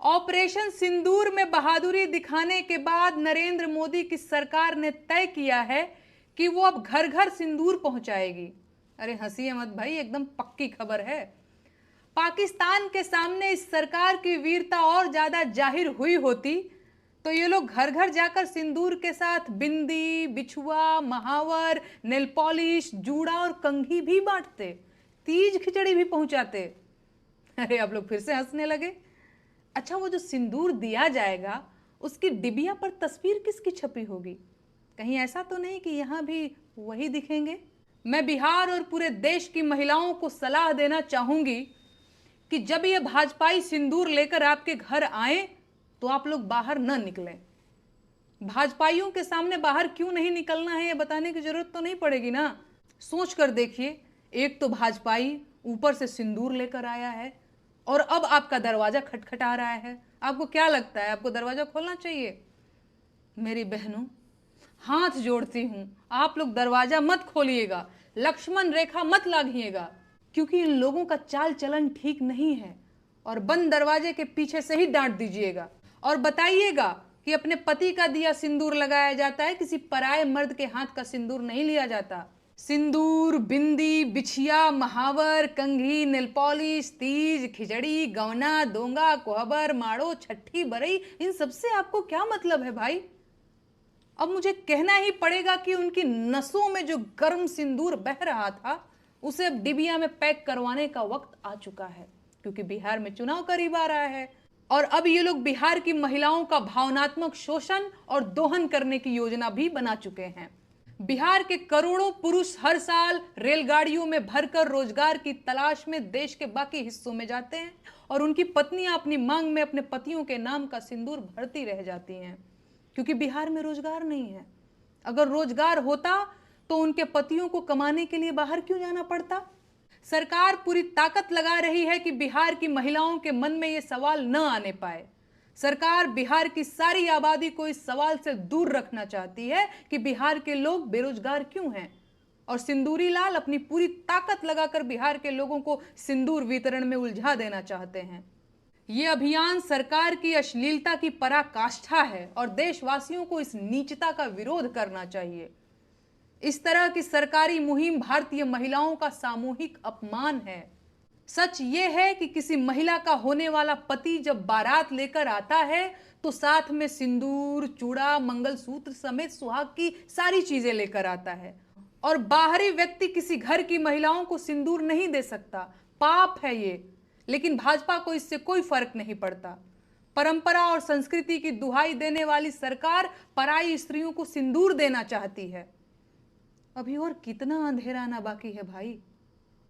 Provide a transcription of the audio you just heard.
Operation सिंदूर में बहादुरी दिखाने के बाद नरेंद्र मोदी की सरकार ने तय किया है कि वो अब घर घर सिंदूर पहुंचाएगी। अरे हंसिए मत भाई, एकदम पक्की खबर है। पाकिस्तान के सामने इस सरकार की वीरता और ज्यादा जाहिर हुई होती तो ये लोग घर घर जाकर सिंदूर के साथ बिंदी, बिछुआ, महावर, नेल पॉलिश, जूड़ा और कंघी भी बांटते, तीज खिचड़ी भी पहुंचाते। अरे आप लोग फिर से हंसने लगे। अच्छा, वो जो सिंदूर दिया जाएगा उसकी डिबिया पर तस्वीर किसकी छपी होगी? कहीं ऐसा तो नहीं कि यहां भी वही दिखेंगे? मैं बिहार और पूरे देश की महिलाओं को सलाह देना चाहूंगी कि जब ये भाजपाई सिंदूर लेकर आपके घर आए तो आप लोग बाहर न निकलें। भाजपाइयों के सामने बाहर क्यों नहीं निकलना है ये बताने की जरूरत तो नहीं पड़ेगी ना। सोच कर देखिए, एक तो भाजपाई ऊपर से सिंदूर लेकर आया है और अब आपका दरवाजा खटखटा रहा है। आपको क्या लगता है, आपको दरवाजा खोलना चाहिए? मेरी बहनों, हाथ जोड़ती हूं, आप लोग दरवाजा मत खोलिएगा, लक्ष्मण रेखा मत लागिएगा, क्योंकि इन लोगों का चाल चलन ठीक नहीं है। और बंद दरवाजे के पीछे से ही डांट दीजिएगा और बताइएगा कि अपने पति का दिया सिंदूर लगाया जाता है, किसी पराये मर्द के हाथ का सिंदूर नहीं लिया जाता। सिंदूर, बिंदी, बिछिया, महावर, कंघी, नेल पॉलिश, तीज, खिचड़ी, गवना, दोंगा, कोहबर, माड़ो, छठी, बरई, इन सबसे आपको क्या मतलब है भाई? अब मुझे कहना ही पड़ेगा कि उनकी नसों में जो गर्म सिंदूर बह रहा था उसे अब डिबिया में पैक करवाने का वक्त आ चुका है, क्योंकि बिहार में चुनाव करीब आ रहा है और अब ये लोग बिहार की महिलाओं का भावनात्मक शोषण और दोहन करने की योजना भी बना चुके हैं। बिहार के करोड़ों पुरुष हर साल रेलगाड़ियों में भरकर रोजगार की तलाश में देश के बाकी हिस्सों में जाते हैं और उनकी पत्नियां अपनी मांग में अपने पतियों के नाम का सिंदूर भरती रह जाती हैं, क्योंकि बिहार में रोजगार नहीं है। अगर रोजगार होता तो उनके पतियों को कमाने के लिए बाहर क्यों जाना पड़ता? सरकार पूरी ताकत लगा रही है कि बिहार की महिलाओं के मन में यह सवाल न आने पाए। सरकार बिहार की सारी आबादी को इस सवाल से दूर रखना चाहती है कि बिहार के लोग बेरोजगार क्यों हैं, और सिंदूरी लाल अपनी पूरी ताकत लगाकर बिहार के लोगों को सिंदूर वितरण में उलझा देना चाहते हैं। ये अभियान सरकार की अश्लीलता की पराकाष्ठा है और देशवासियों को इस नीचता का विरोध करना चाहिए। इस तरह की सरकारी मुहिम भारतीय महिलाओं का सामूहिक अपमान है। सच ये है कि किसी महिला का होने वाला पति जब बारात लेकर आता है तो साथ में सिंदूर, चूड़ा, मंगलसूत्र समेत सुहाग की सारी चीजें लेकर आता है, और बाहरी व्यक्ति किसी घर की महिलाओं को सिंदूर नहीं दे सकता। पाप है ये, लेकिन भाजपा को इससे कोई फर्क नहीं पड़ता। परंपरा और संस्कृति की दुहाई देने वाली सरकार पराई स्त्रियों को सिंदूर देना चाहती है। अभी और कितना अंधेरा आना बाकी है भाई।